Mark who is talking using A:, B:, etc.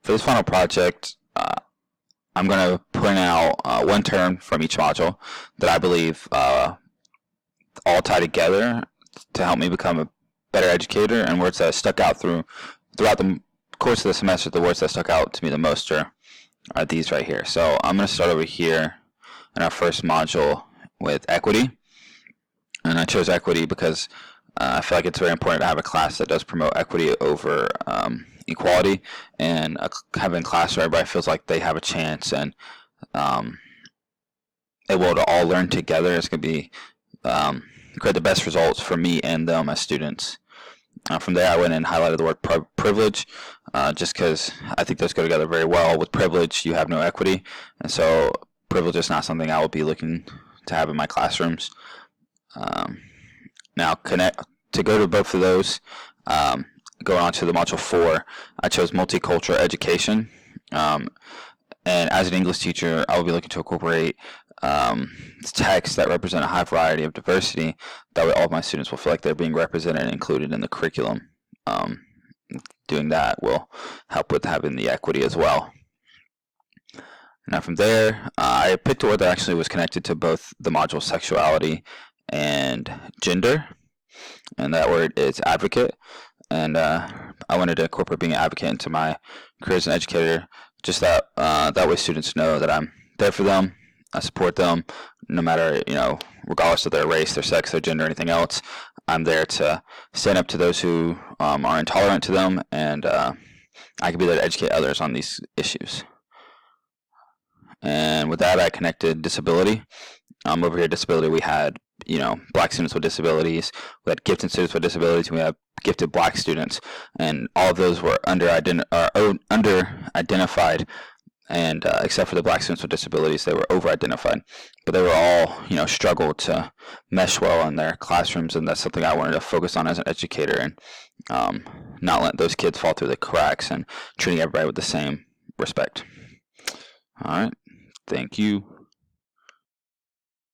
A: For this final project, I'm going to point out one term from each module that I believe all tie together to help me become a better educator, and words that stuck out throughout the course of the semester. The words that stuck out to me the most are these right here. So I'm going to start over here in our first module with equity, and I chose equity because I feel like it's very important to have a class that does promote equity over equality, and having a class where everybody feels like they have a chance and able to all learn together is going to be create the best results for me and them as students. From there, I went and highlighted the word privilege, just because I think those go together very well. With privilege, you have no equity, and so privilege is not something I will be looking to have in my classrooms. Now, to go to both of those, going on to the module 4, I chose multicultural education. And as an English teacher, I will be looking to incorporate texts that represent a high variety of diversity. That way all of my students will feel like they're being represented and included in the curriculum. Doing that will help with having the equity as well. Now from there, I picked a word that actually was connected to both the module sexuality and gender, and that word is advocate. And I wanted to incorporate being an advocate into my career as an educator, just that way students know that I'm there for them, I support them, no matter, regardless of their race, their sex, their gender, anything else. I'm there to stand up to those who are intolerant to them, and I can be there to educate others on these issues. And with that, I connected disability. Over here, disability, we had Black students with disabilities, we had gifted students with disabilities, and we have gifted Black students, and all of those were under identified, and except for the Black students with disabilities, they were over identified, but they were all struggled to mesh well in their classrooms, and that's something I wanted to focus on as an educator, and not let those kids fall through the cracks, and treating everybody with the same respect. All right, thank you.